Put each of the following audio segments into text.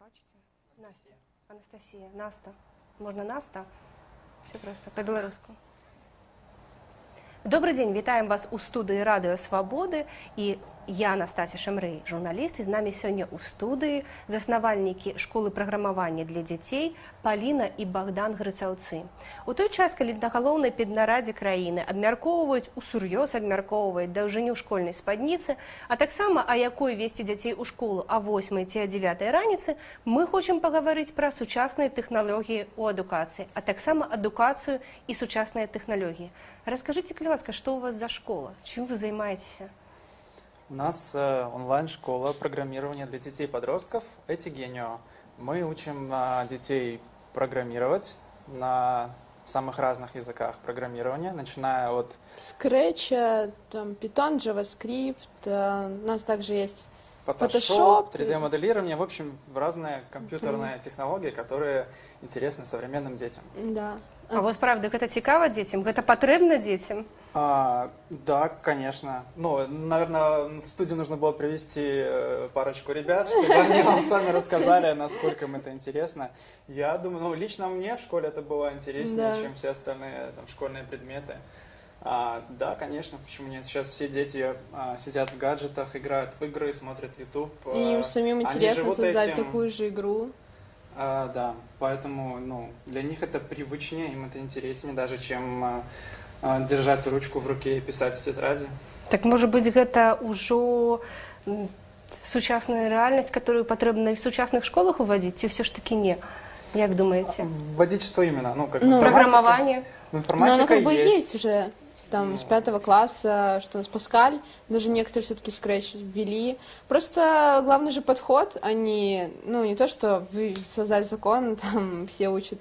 бачите? Настя, Анастасія, Наста. Можна Наста? Все просто, по-беларуску. Добрый день, вітаем вас у студыі Радыё Свабоды. І я, Настасія Шамрэй, журналіст, і з намі сёння ў студыі заснавальнікі школы праграмавання для дзяцей Паліна і Богдан Грыцаўцы. У той час, калі на галоўнай педнарадзе краіны абмяркоўваюць, усур'ёз абмяркоўваюць даўжыню школьнай спадніцы, а таксама а якой весці дзяцей у школу а 8 ці а 9 раніцы, мы хочам пагаварыць пра сучасныя тэхналогіі ў адукацыі, а таксама адукацыю і сучасныя тэхналогіі. Расскажите, Клеваска, что у вас за школа? Чем вы занимаетесь? У нас онлайн-школа программирования для детей и подростков «Этигенио». Мы учим детей программировать на самых разных языках программирования, начиная от... Scratch, там, Python, JavaScript, у нас также есть Photoshop, 3D-моделирование, в общем, разные компьютерные технологии, которые интересны современным детям. Да. А вот правда, это цікаво детям? Это потребно детям? Да, конечно. Ну, наверное, в студию нужно было привести парочку ребят, чтобы они вам сами рассказали, насколько им это интересно. Я думаю, ну, лично мне в школе это было интереснее, чем все остальные там, школьные предметы. Да, конечно, почему нет? Сейчас все дети сидят в гаджетах, играют в игры, смотрят YouTube. И им самим интересно создать такую же игру. Да, поэтому ну, для них это привычнее, им это интереснее даже, чем держать ручку в руке и писать в тетради. Так, может быть, это уже сучасная реальность, которую потребно в сучасных школах уводить, и все ж таки не? Как думаете? Вводить что именно? Ну, как программование. Информатика оно как бы есть уже. Там с 5 класса, что у нас Паскаль, даже некоторые все-таки Scratch ввели. Просто главный же подход, они, ну, не то, что создать закон, там все учат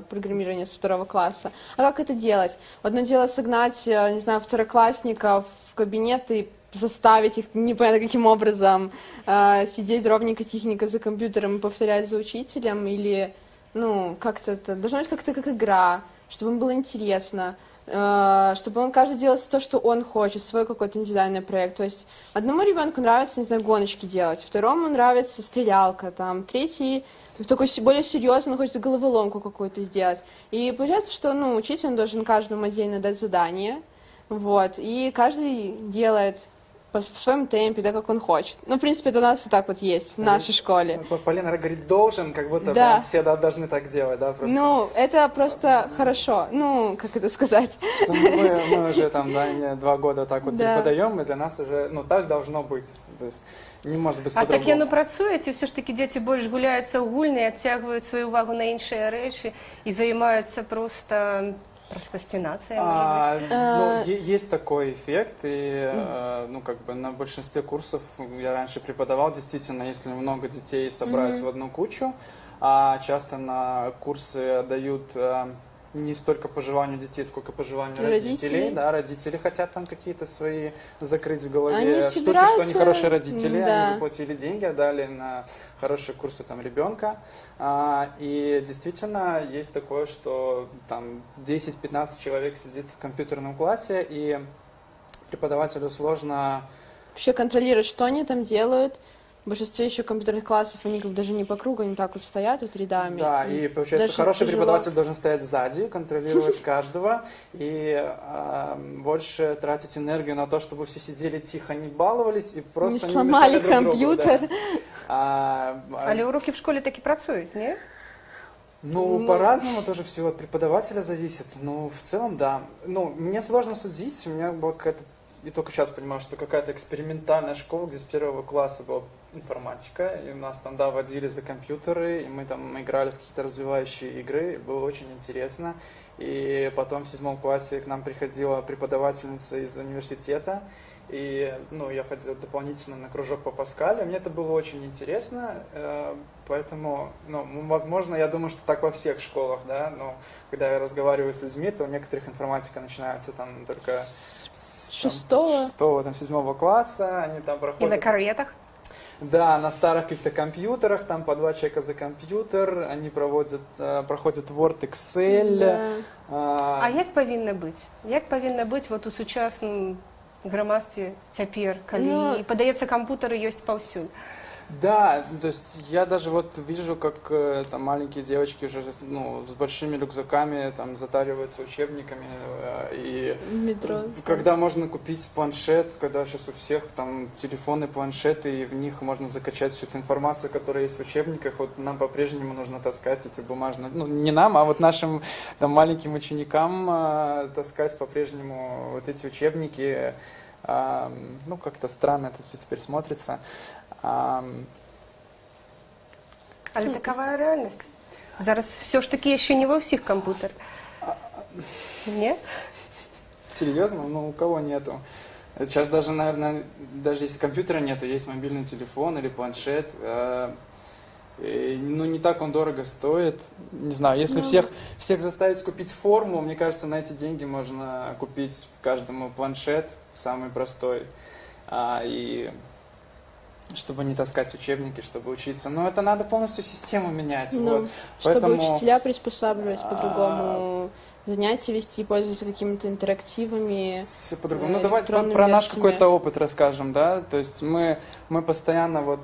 программирование с 2 класса, а как это делать? Одно дело согнать, не знаю, второклассников в кабинет и заставить их непонятно каким образом сидеть ровненько, тихенько за компьютером и повторять за учителем, или, ну, как-то это должно быть как-то как игра, чтобы им было интересно. Чтобы он каждый делал то, что он хочет, свой какой-то индивидуальный проект. То есть одному ребенку нравится, не знаю, гоночки делать, второму нравится стрелялка, там, третий такой более серьезный, он хочет головоломку какую-то сделать. И получается, что, ну, учитель должен каждому отдельно дать задание, вот, и каждый делает в своем темпе, да, как он хочет. Ну, в принципе, это у нас вот так вот есть в нашей школе. Полина говорит, должен, как будто да. Все должны так делать, да? Просто. Ну, это просто хорошо. Ну, как это сказать? Что мы уже там, да, 2 года так вот преподаем, и для нас уже, ну, так должно быть. То есть не может быть по-другому. А так яно працуе, ці все ж таки дети больше гуляются гульні, оттягивают свою увагу на іншыя рэчы и занимаются просто... Прокрастинация, может быть? Ну, есть такой эффект, и ну, как бы на большинстве курсов я раньше преподавал, действительно, если много детей собрать в одну кучу, часто на курсы дают не столько по желанию детей, сколько по желанию родителей. Да, родители хотят там какие-то свои закрыть в голове они штуки, собираются... что они хорошие родители, да. они заплатили деньги, отдали на хорошие курсы там ребенка. И действительно есть такое, что там 10-15 человек сидит в компьютерном классе, и преподавателю сложно... Вообще контролировать, что они там делают. В большинстве еще компьютерных классов они как бы даже не по кругу, они так вот стоят вот рядами. Да, и получается, даже хороший преподаватель должен стоять сзади, контролировать каждого, и больше тратить энергию на то, чтобы все сидели тихо, не баловались и просто не сломали друг другу, компьютер. Да. Але уроки в школе таки працуют, не? Ну, по-разному тоже все от преподавателя зависит. Ну, в целом, да. Ну, мне сложно судить, у меня была какая-то... И только сейчас понимаю, что какая-то экспериментальная школа, где с 1 класса была информатика, и у нас там, да, водили за компьютеры, и мы там играли в какие-то развивающие игры, было очень интересно. И потом в 7 классе к нам приходила преподавательница из университета, и, ну, я ходил дополнительно на кружок по Паскалю, мне это было очень интересно, поэтому, ну, возможно, я думаю, что так во всех школах, да, но когда я разговариваю с людьми, то у некоторых информатика начинается там только с 6-7 класса, они там проходят... И на каретах? Да, на старых каких-то компьютерах, там по 2 человека за компьютер, они проходят Word, Excel. Да. А як павінна быць? Як павінна быць вот у сучасным грамадстве цяпер, калі падаецца, кампутары ёсць паўсюль? Да, то есть я даже вот вижу, как там маленькие девочки уже ну, с большими рюкзаками там затариваются учебниками. И Метро. когда можно купить планшет, когда сейчас у всех там телефоны, планшеты, и в них можно закачать всю эту информацию, которая есть в учебниках, вот нам по-прежнему нужно таскать эти бумажные, ну не нам, а вот нашим там маленьким ученикам таскать по-прежнему вот эти учебники. Ну, как-то странно это все теперь смотрится. Але такова реальність. Зараз все ж таки ще не во всіх комп'ютер. Ні? Серьезно? Ну, у кого нету? Сейчас даже, наверное, даже если компьютера нету, есть мобильный телефон или планшет. Ну, не так он дорого стоит. Не знаю, если всех заставить купить форму, мне кажется, на эти деньги можно купить каждому планшет, самый простой. И чтобы не таскать учебники, чтобы учиться. Но это надо полностью систему менять. Ну, вот. чтобы Поэтому учителя приспосабливать по-другому, занятия вести, пользоваться какими-то интерактивами. все по-другому. Ну, давай электронными про наш версиями. какой-то опыт расскажем, да. То есть мы постоянно вот,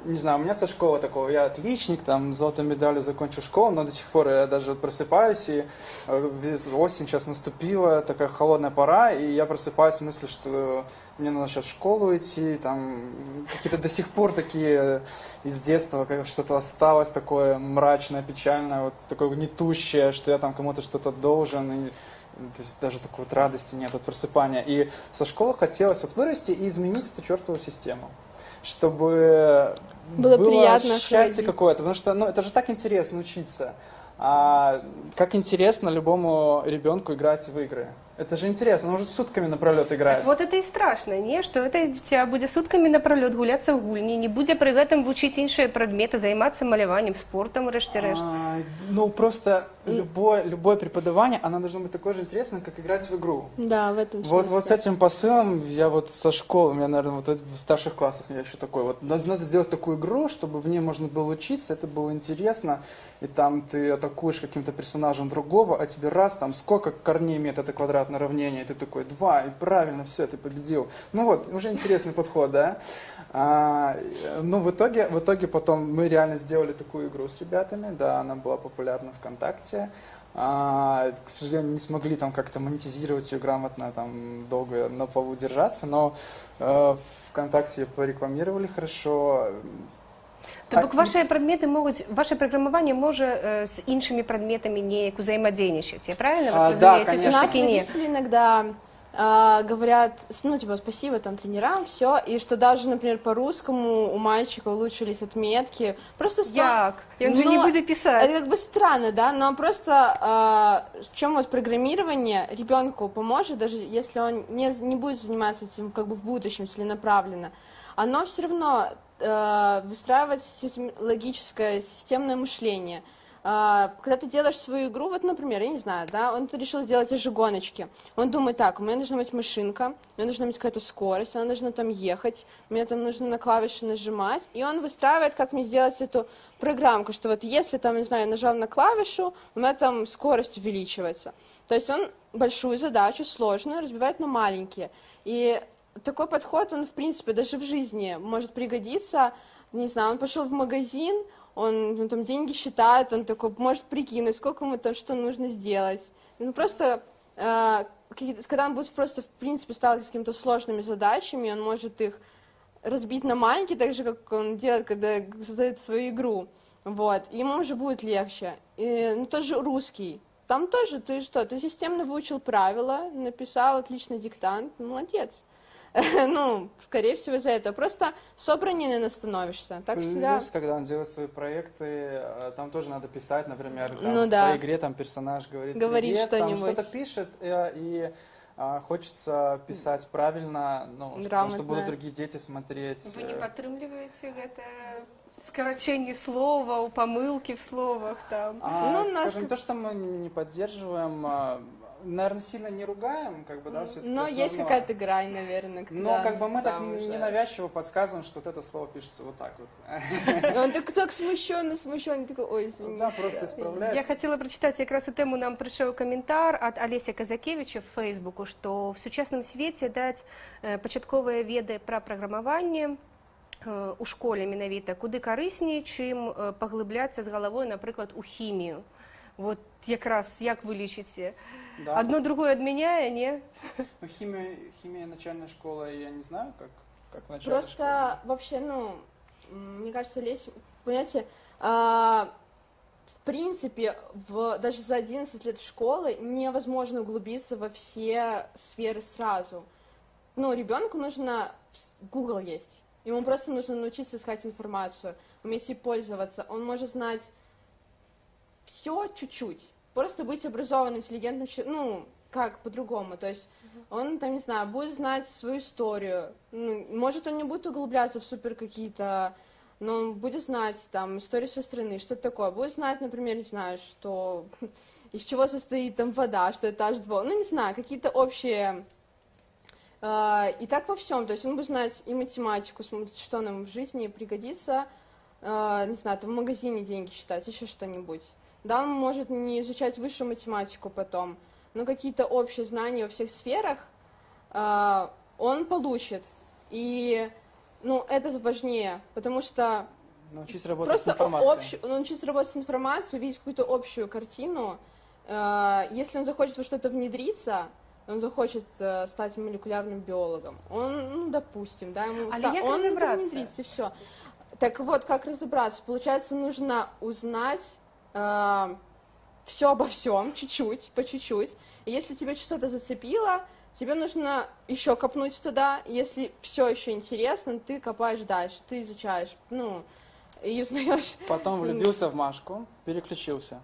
не знаю, у меня со школы такого, я отличник, там, с золотой медалью закончил школу, но до сих пор я даже вот просыпаюсь, и осень сейчас наступила, такая холодная пора, и я просыпаюсь с мыслью, что мне надо сейчас в школу идти, там, какие-то до сих пор такие из детства, как что-то осталось такое мрачное, печальное, вот такое гнетущее, что я там кому-то что-то должен, и то есть даже такой вот радости нет от просыпания. И со школы хотелось вот вырасти и изменить эту чертову систему, чтобы Было приятно счастье ходить. какое-то, потому что ну, это же так интересно учиться. Как интересно любому ребенку играть в игры. Это же интересно, он уже сутками напролет играет. Вот это і страшна, не? Што гэта дзіця будзе суткамі напролёт гуляцца ў гульні, не будзе пры гэтым вучыць іншыя прадметы, займацца маляваннем, спортом, рэшце-рэшт. Ну, просто любое преподавание, оно должно быть такое же интересное, как играть в игру. Да, в этом смысле. Вот с этим посылом я вот со школы, у меня, наверное, вот в старших классах я еще такой, вот надо сделать такую игру, чтобы в ней можно было учиться, это было интересно, и там ты атакуешь каким-то персонажем другого, а тебе раз, там сколько корней имеет это квадратное равнение, и ты такой, 2, и правильно, все, ты победил. Ну вот, уже интересный подход, да? Ну, в итоге потом мы реально сделали такую игру с ребятами, да, она была популярна ВКонтакте. К сожалению, не смогли там как-то монетизировать ее грамотно, там долго на плаву держаться, но ВКонтакте ее порекламировали хорошо. То бок ваши прадметы могуць, ваше праграмаванне можа з іншымі прадметамі неяк узаемадзейнічаць. Я правильно вас да, разумею? конечно. У нас Всё-таки не. родители иногда говорят, ну, типа, спасибо там тренерам, все, и что даже, например, по-русскому у мальчика улучшились отметки. Просто Як? Он же не Но будет писать. Это как бы странно, да, но просто в чем вот программирование ребенку поможет, даже если он не будет заниматься этим как бы в будущем целенаправленно, оно все равно выстраивает логическое системное мышление. Когда ты делаешь свою игру, вот, например, я не знаю, да, он решил сделать ежегоночки. Он думает, так, у меня должна быть машинка, у меня должна быть какая-то скорость, она должна там ехать, мне там нужно на клавиши нажимать, и он выстраивает, как мне сделать эту программку, что вот если там, не знаю, я нажал на клавишу, у меня там скорость увеличивается. То есть он большую задачу, сложную, разбивает на маленькие. И такой подход, он, в принципе, даже в жизни может пригодиться. Не знаю, он пошел в магазин, он там деньги считает, он такой может прикинуть, сколько ему там что нужно сделать. Ну, просто, когда он будет просто, в принципе, сталкиваться с какими-то сложными задачами, он может их разбить на маленькие, так же, как он делает, когда создает свою игру. Вот. И ему уже будет легче. И, ну, тоже русский. Там тоже, ты что, ты системно выучил правила, написал отличный диктант, молодец. Ну, скорее всего, из-за этого. Просто собраннее становишься. Так всегда. Плюс, когда он делает свои проекты, там тоже надо писать, например, там, Ну в да. твоей игре там персонаж говорит привет, что-нибудь. там что-то пишет, и хочется писать правильно, ну, потому что Грамотно. будут другие дети смотреть. Вы не падтрымліваеце гэта скарачэнне слова, у помылки в словах там? Ну, скажем, то, что мы не поддерживаем, наверное, сильно не ругаем, как бы, да, все-таки. Но есть какая-то грань, наверное. Но как бы мы так там уже. ненавязчиво подсказываем, что вот это слово пишется вот так вот. И он так смущенный, такой, ой, извините. Да, просто исправляет. Я хотела прочитать якраз у тему, нам пришел комментар от Олеся Казакевича в Фейсбуку, что в сучасном свете дать початковые веды про программование у школе менавіта куды карысней, чым паглыбляцца з галавой, напрыклад, у хімію. Вот якраз як вы лічыце? Да. Одно другое адмяняе, не? Ну, химия начальная школа, я не знаю, как в начальной Просто школе. вообще, ну, мне кажется, понимаете, в принципе, даже за 11 лет школы невозможно углубиться во все сферы сразу. Ну, ребенку нужно... Google есть. Ему просто нужно научиться искать информацию, уметь ей пользоваться. Он может знать все чуть-чуть. Просто быть образованным, интеллигентным, ну, как по-другому. То есть он, там, не знаю, будет знать свою историю. Ну, может, он не будет углубляться в супер какие-то... Но он будет знать, там, историю своей страны, что-то такое. Будет знать, например, не знаю, что... Из чего состоит там вода, что это H2. Ну, не знаю, какие-то общие... И так во всем. То есть он будет знать и математику, что нам в жизни пригодится. Не знаю, там в магазине деньги считать, еще что-нибудь. Да, он может не изучать высшую математику потом, но какие-то общие знания во всех сферах он получит. И, ну, это важнее, потому что Научиться работать просто с информацией. научиться работать с информацией, видеть какую-то общую картину. Если он захочет во что-то внедриться, он захочет стать молекулярным биологом, он, ну, допустим, да, ему он внедрится, и все. Так вот, как разобраться? Получается, нужно узнать все обо всем, чуть-чуть, по чуть-чуть. И если тебе что-то зацепило, тебе нужно еще копнуть туда. Если все еще интересно, ты копаешь дальше, ты изучаешь, ну, и узнаешь. Потом влюбился в Машку, переключился.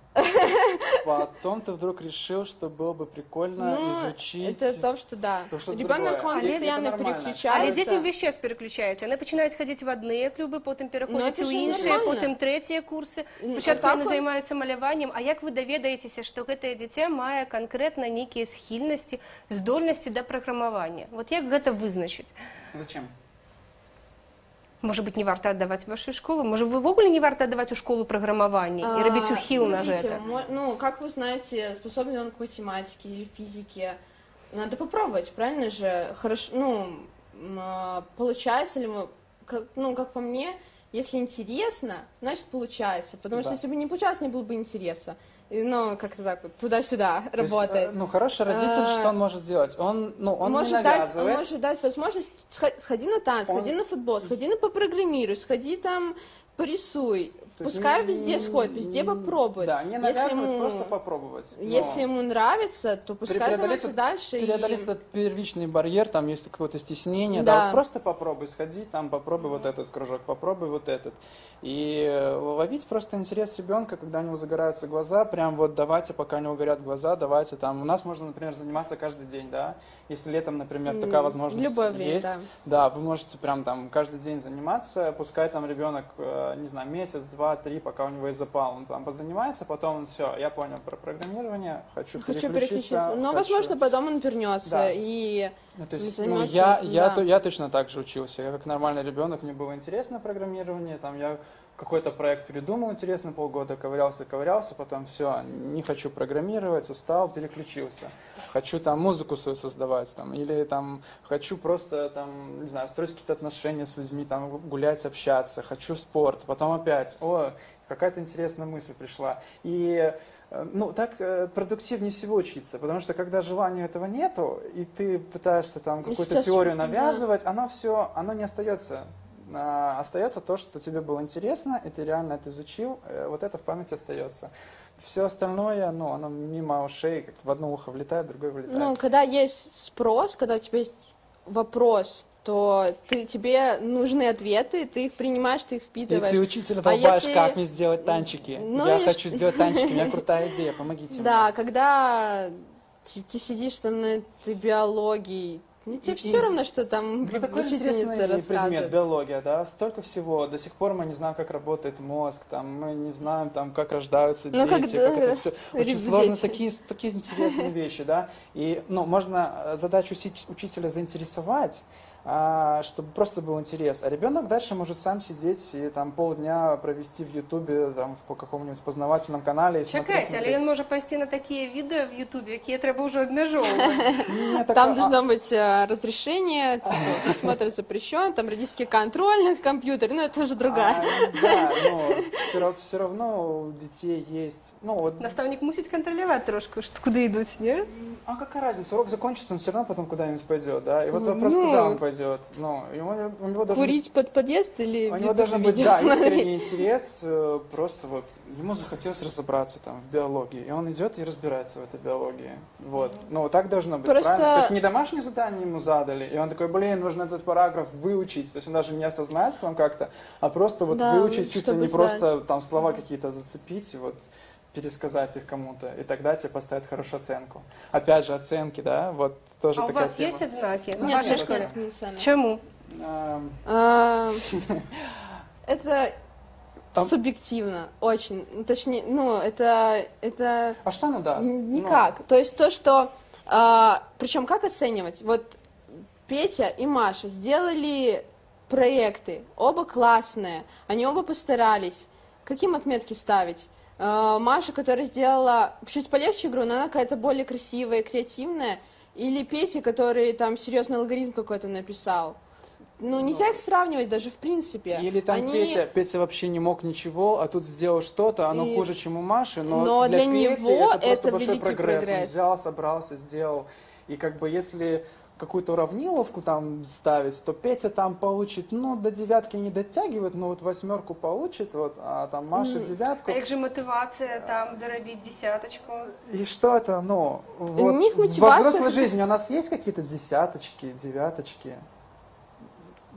Потом ты вдруг решил, что было бы прикольно изучить. Это то, что да. Ребенок, он постоянно переключается. Але дзеці ўвесь час переключаюцца. Яны пачынаюць хадзіць в адныя клубы, потым пераходзяць у іншыя, потым трэція курсы. Спачатку яны займаюцца маляваннем. А як вы даведаецеся, што гэтае дзіця мае канкрэтна нейкія схільнасці, здольнасці да праграмавання? Вот як гэта вызначыць? Зачем? Может быть, не варта отдавать в вашу школу? Может, вы в огуле не варта отдавать в школу программования и робить ухил на это? Ну, как вы знаете, способен он к математике или физике? Надо попробовать, правильно же? Хорошо, ну, получается ли мы, как по мне, если интересно, значит получается. Потому что если бы не получалось, не было бы интереса. Ну, как-то так вот, туда-сюда работает. Ну, хороший родитель, что он может сделать? Он может не навязывает. Он может дать возможность, сходи на танцы, сходи на футбол, сходи на попрограммируй, сходи там порисуй. Пускай везде сходит, везде попробует. Да, не навязывать, просто попробовать. Если ему нравится, то пускай занимается дальше. Преодолеть этот первичный барьер, там есть какое-то стеснение, да, вот просто попробуй, сходи, там попробуй вот этот кружок, попробуй вот этот. И ловить просто интерес ребенка, когда у него загораются глаза, прям вот давайте, пока у него горят глаза, давайте там. У нас можно, например, заниматься каждый день, да, если летом, например, такая возможность любое время, есть. Да, вы можете прям там каждый день заниматься, пускай там ребенок, не знаю, месяц, 2, 3, пока у него есть запал, он там позанимается, потом он все, я понял про программирование, хочу переключиться. Но, возможно, потом он вернется и то есть, я точно так же учился. Я как нормальный ребенок, мне было интересно программирование, там я какой-то проект придумал интересно, полгода ковырялся, потом все, не хочу программировать, устал, переключился. Хочу там музыку свою создавать, там, или там хочу просто там, не знаю, строить какие-то отношения с людьми, там, гулять, общаться, хочу спорт, потом опять, какая-то интересная мысль пришла. И ну, так продуктивнее всего учиться, потому что когда желания этого нету, и ты пытаешься там какую-то теорию навязывать, оно не остается. Остается то, что тебе было интересно, и ты реально это изучил, вот это в памяти остается. Все остальное, ну, оно мимо ушей, как-то в одно ухо влетает, в другое вылетает. Ну, когда есть спрос, когда у тебя есть вопрос, то тебе нужны ответы, ты их принимаешь, ты их впитываешь. И ты учителя долбаешь, как мне сделать танчики. Я хочу сделать танчики, у меня крутая идея, помогите мне. Да, когда ты сидишь там на этой биологии, тебе все равно, что там учительница рассказывает. Предмет биология, да, столько всего. До сих пор мы не знаем, как работает мозг, там, мы не знаем, там, как рождаются дети, как это все. Очень сложно, такие интересные вещи, да. И, ну, можно задачу учителя заинтересовать, чтобы просто был интерес. А ребенок дальше может сам сидеть и там полдня провести в Ютубе, там, по какому-нибудь познавательном канале. И Чакайте, але він може пайсці на такія відео в Ютубе, які треба вже обмежовувати. Там должно быть разрешение, типа, просмотр запрещен, там родительский контроль на компьютере, ну это уже другая. Да, но все равно у детей есть... Ну, вот... Наставник мусить контролировать трошку, куда идут, не? А какая разница? Урок закончится, он все равно потом куда-нибудь пойдет, да? И вот вопрос, куда он пойдет. Ну, у него должен курить под подъезд или у в него YouTube должен быть, видео да, смотреть? искренний интерес, просто вот ему захотелось разобраться там в биологии, и он идет и разбирается в этой биологии. Вот. Ну, так должно быть, Просто... правильно? То есть не домашнее задание ему задали, и он такой, блин, нужно этот параграф выучить. То есть он даже не осознательно как-то, а просто вот Да, выучить чуть ли не чтобы просто там слова какие-то зацепить, и вот пересказать их кому-то, и тогда тебе поставят хорошую оценку. Опять же, оценки, да, вот тоже А у такая вас тема. есть однаки? Нет, Ваша конечно, школе? не ценно. Чему? Это Там- субъективно, очень. Точнее, ну, это А что оно даст? никак. То есть то, что... причем как оценивать? Вот Петя и Маша сделали проекты, оба классные, они оба постарались. Каким отметки ставить? Маша, которая сделала чуть полегче игру, но она какая-то более красивая, креативная, или Петя, который там серьезный алгоритм какой-то написал. Ну, нельзя их сравнивать даже в принципе. Или там Они... Петя вообще не мог ничего, а тут сделал что-то, оно И- хуже, чем у Маши, но, Но для Пети него это просто это большой великий прогресс. Он прогресс. взял, собрался, сделал. И как бы если какую-то уравниловку там ставить, то Петя там получит, ну, до 9 не дотягивает, но вот 8 получит, вот, а там Маша 9. А як же мотивація там заробити десяточку? И что это, ну, вот, них во мотивация взрослой как- жизни у нас есть какие-то 10, 9?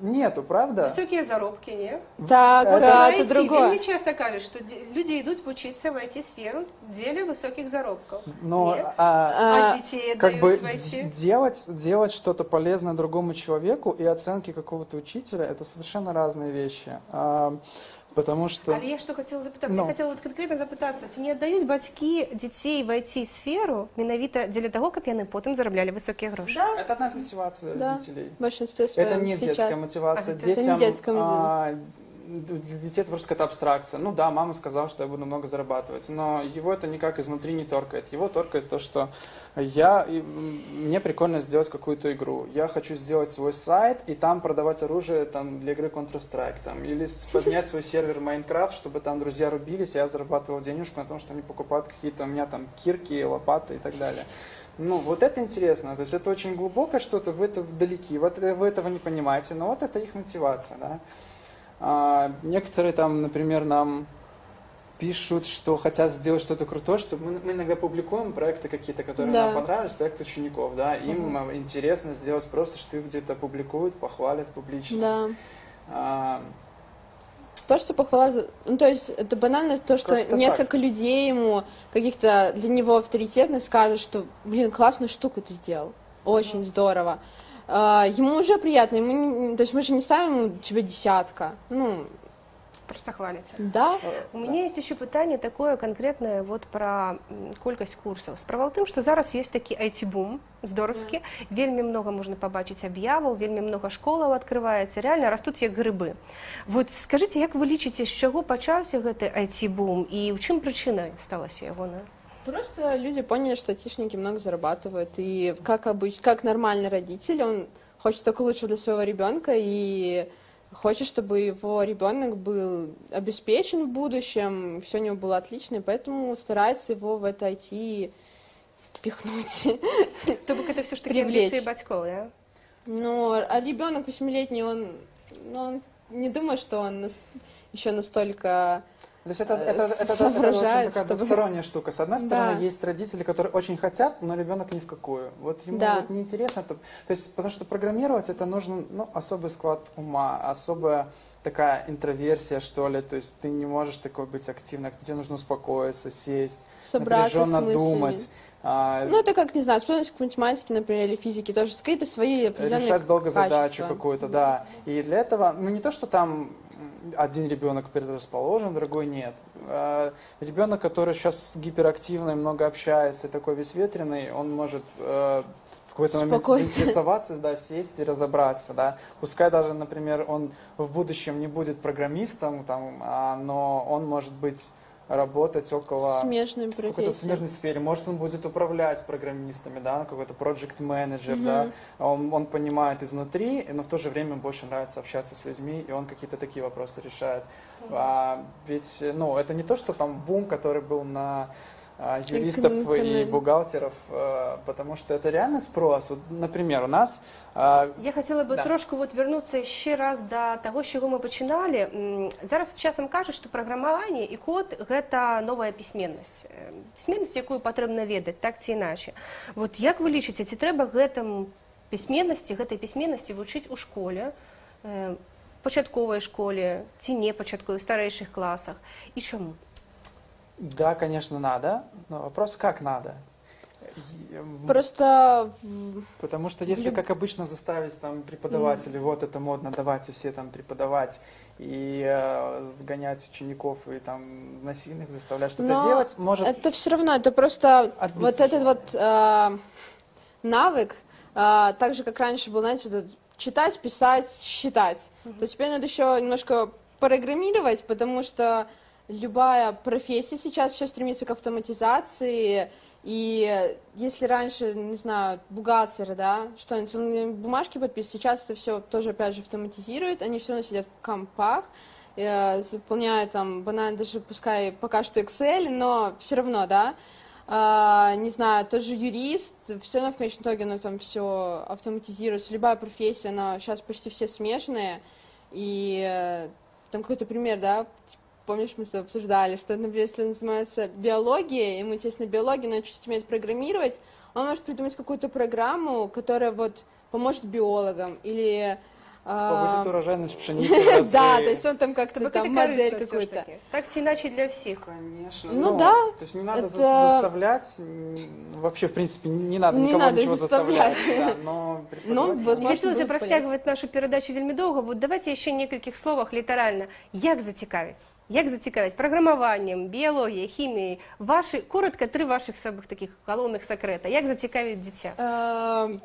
Нету, правда? Высокие заробки, не? Так, Это это IT. другое. Вельми часто кажуть, что люди идут учиться в IT-сферу в деле высоких заробков. Но Нет? а, А детей как бы отдают в IT? делать что-то полезное другому человеку и оценки какого-то учителя — это совершенно разные вещи. Потому что... Але я что хотела запытаться? Ну. Я хотела вот конкретно запытаться, ці не отдают бацькі дзяцей в IT-сферу менавіта дзеля того, каб яны потым зараблялі высокія грошы? Да, Это одна из мотиваций Да. родителей. в большинстве Это своем не сейчас. детская мотивация. Это Детям, не детская для детей это просто какая-то абстракция. Ну да, мама сказала, что я буду много зарабатывать, но его это никак изнутри не торкает. Его торкает то, что мне прикольно сделать какую-то игру. Я хочу сделать свой сайт и там продавать оружие там, для игры Counter-Strike. Там, или поднять свой сервер Minecraft, чтобы там друзья рубились, а я зарабатывал денежку на том, что они покупают какие-то у меня там кирки, лопаты и так далее. Ну, вот это интересно. То есть это очень глубокое что-то, вы это вдалеки, вот вы этого не понимаете, но вот это их мотивация, да. Некоторые там, например, нам пишут, что хотят сделать что-то крутое, что мы иногда публикуем проекты какие-то, которые Да. нам понравились, проекты учеников, да, им интересно сделать просто, что их где-то публикуют, похвалят публично. Да. Просто похвала, ну то есть это банально то, что Как-то несколько людей ему каких-то для него авторитетных скажут, что, блин, классную штуку ты сделал, очень здорово. Ему уже приятно, то есть мы же не ставим ему тебе 10, ну, Просто хваліцца. да. У меня есть еще пытание такое конкретное вот про колькость курсов. Справа ў тым, што зараз есть такі IT-бум здоровскі, вельмі много можна пабачыць аб'яваў, вельмі много школаў открываецца, реально растуць як грыбы. Вот скажите, як вы лічыце, з чаго пачаўся гэты IT-бум і ў чым прычына сталася ягоная? Просто люди поняли, что айтишники много зарабатывают, и как обычно, как нормальный родитель, он хочет только лучшего для своего ребенка и хочет, чтобы его ребенок был обеспечен в будущем, все у него было отлично, и поэтому старается его в это IT впихнуть. То бок это все ж таки Привлечь. амбиции бацькоў, да? Ну, а ребенок 8-летний, он не думает, что он еще настолько... То есть это очень соображает, такая чтобы- двусторонняя штука. С одной стороны, Да. есть родители, которые очень хотят, но ребенок ни в какую. Вот ему Да. вот неинтересно. То есть, потому что программировать это нужен особый склад ума, особая такая интроверсия, что ли. То есть ты не можешь такой быть активным, тебе нужно успокоиться, сесть, Собраться с напряженно мыслями. думать. Ну, это как, не знаю, способность к математике, например, или физике, тоже какие-то свои определенные решать долго задачу качества. какую-то, да. И для этого, ну не то, что там один ребенок предрасположен, другой нет. Ребенок, который сейчас гиперактивный, много общается, и такой весь ветреный, он может в какой-то момент заинтересоваться, да, сесть и разобраться, да. Пускай даже, например, он в будущем не будет программистом, там, но он может быть работать около смежной в какой-то профессии. смежной сфере. Может, он будет управлять программистами, да, какой-то project менеджер, да. Он понимает изнутри, но в то же время ему больше нравится общаться с людьми, и он какие-то такие вопросы решает. Ведь, ну, это не то, что там бум, который был на юристов и бухгалтеров, потому что это реально спрос. Вот, например, у нас... Я хотела бы трошку вот вернуться ще раз до того, з чого ми починали. Зараз часам кажуть, што праграмаванне і код – гэта новая пісьменнасць. Пісьменнасць, якую патрэбна ведаць, так ці іначай. Вот як вы лічыце, ці трэба гэтай пісьменнасці вучыць у школе, пачатковай школе, ці не пачатковай, старэйшых класах, і чаму? Да, конечно, надо, но вопрос, как надо. Просто... Потому что если, как обычно, заставить там преподавателей, вот это модно, давайте все там преподавать, и сгонять учеников, и там насильных заставлять что-то делать, может... это все равно, это просто вот этот вот навык, так же, как раньше был, знаете, читать, писать, считать. То теперь надо еще немножко программировать, потому что любая профессия сейчас еще стремится к автоматизации, и если раньше, не знаю, бухгалтеры, да, что-нибудь бумажки подписывают, сейчас это все тоже, опять же, автоматизируют, они все равно сидят в компах, заполняют там банально даже, пускай пока что Excel, но все равно, да, не знаю, тоже юрист, все равно в конечном итоге, оно там все автоматизируется, любая профессия, она сейчас почти все смешанные, и там какой-то пример, да, помнишь, мы с тобой обсуждали, что, например, если он занимается биологией, ему интересно биология, но чуть-чуть умеет программировать, он может придумать какую-то программу, которая вот поможет биологам, или... Повысит урожайность пшеницы в разы. Да, то есть он там как-то там модель какую-то. Так чи иначе для всех. Конечно. Ну да. То есть не надо заставлять, вообще, в принципе, не надо никого ничего заставлять. Ну, возможно, хотілося простягувати нашу передачу вельми довго. Вот давайте ще некільких словах літерально. Як зацікавить? Як зацікавить программованием, биологией, химией? Ваши, коротко, 3 ваших самых таких головных секрета. Як зацікавить дитя?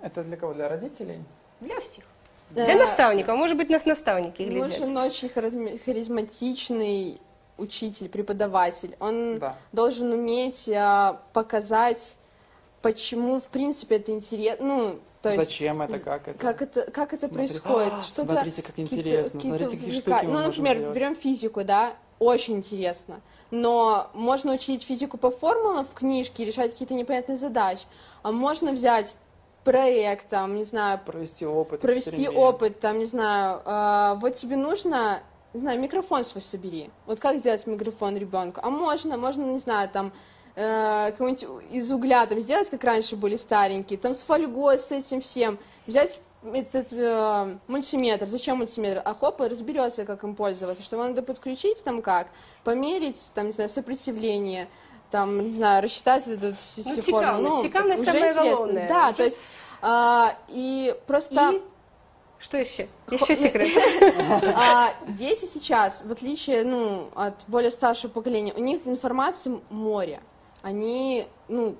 Это для кого? Для родителей? Для всех. Для наставников. Может быть, нас наставники глядят. Он очень харизматичный учитель, преподаватель. Он должен уметь показать, почему, в принципе, это интересно. Ну, то есть, зачем это, как это происходит. Смотрите, как интересно, смотрите, какие штуки мы можем например, сделать. берем физику, да, очень интересно. Но можно учить физику по формулам в книжке, решать какие-то непонятные задачи. А можно взять проект, там, не знаю... Провести опыт, там, не знаю, вот тебе нужно, не знаю, микрофон свой собери. Вот как сделать микрофон ребенку? А можно, не знаю, там, какой-нибудь из угля там сделать, как раньше были старенькие, там с фольгой, с этим всем. Взять этот мультиметр. Зачем мультиметр? А хоп, и разберется, как им пользоваться. Чтобы он надо подключить, там как, померить, там, не знаю, сопротивление, там, не знаю, рассчитать эту всю форму. Ну, цікавість уже самое интересно. головное. Да, то есть, и просто... И... Что еще? Еще секрет. Дети сейчас, в отличие, ну, от более старшего поколения, у них информации море. Они, ну,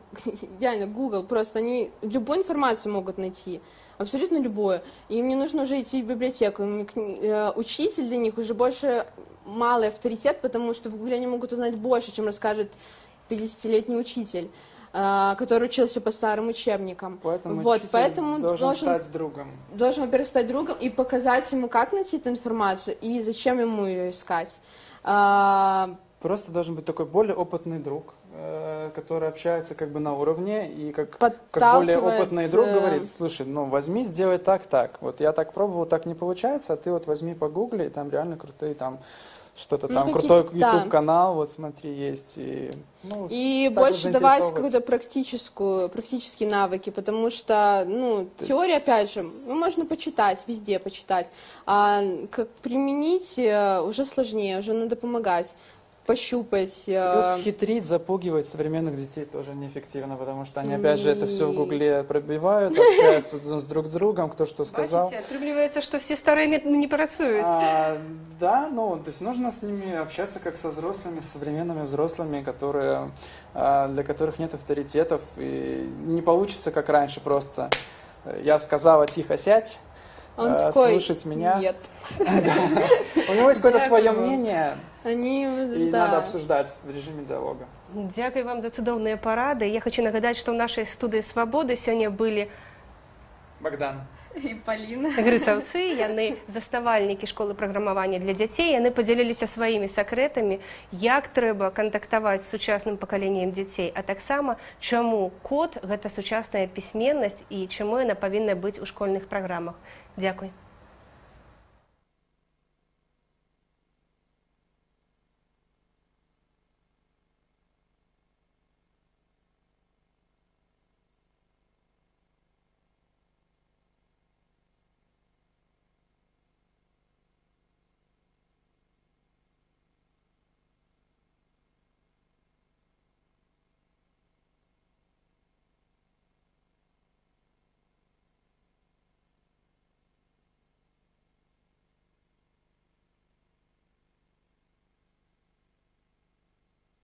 реально, Google, просто они любую информацию могут найти, абсолютно любую. И им не нужно уже идти в библиотеку. Учитель для них уже больше малый авторитет, потому что в Гугле они могут узнать больше, чем расскажет 50-летний учитель, который учился по старым учебникам. Поэтому должен стать другом. Должен, во-первых, стать другом и показать ему, как найти эту информацию и зачем ему ее искать. Просто должен быть такой более опытный друг, который общается как бы на уровне, и как более опытный друг говорит: слушай, ну возьми, сделай так. Вот я так пробовал, так не получается, а ты вот возьми погугли, и там реально крутые там что-то там, крутой YouTube-канал, вот смотри, есть. И больше давать какие-то практические навыки, потому что, ну, теория, опять же, можно почитать, везде почитать, а как применить уже сложнее, уже надо помогать. пощупать. Плюс хитрить, запугивать современных детей тоже неэффективно, потому что они, опять же, это все в Гугле пробивают, общаются с друг с другом, кто что сказал. Бачите, атрымліваецца, што все старыя методы не працуюць. Да, ну, то есть нужно с ними общаться как со взрослыми, с современными взрослыми, которые, для которых нет авторитетов, и не получится, как раньше, просто я сказала тихо сядь, Он такой, слушать меня. нет. У него есть какое-то свое мнение, Они, и да. надо обсуждать в режиме диалога. Дзякуй вам за цудоўныя парады. Я хочу нагадаць, што ў нашай студыі свабоды сёння былі Богдан. И Полина. грыцаўцы, яны заснавальнікі школы праграмавання для дзяцей, яны падзяліліся сваімі сакрэтамі, як трэба кантактаваць з сучасным пакаленнем дзяцей, а таксама чаму код гэта сучасная пісьменнасць і чаму яна павінна быць у школьных праграмах. Дзякуй.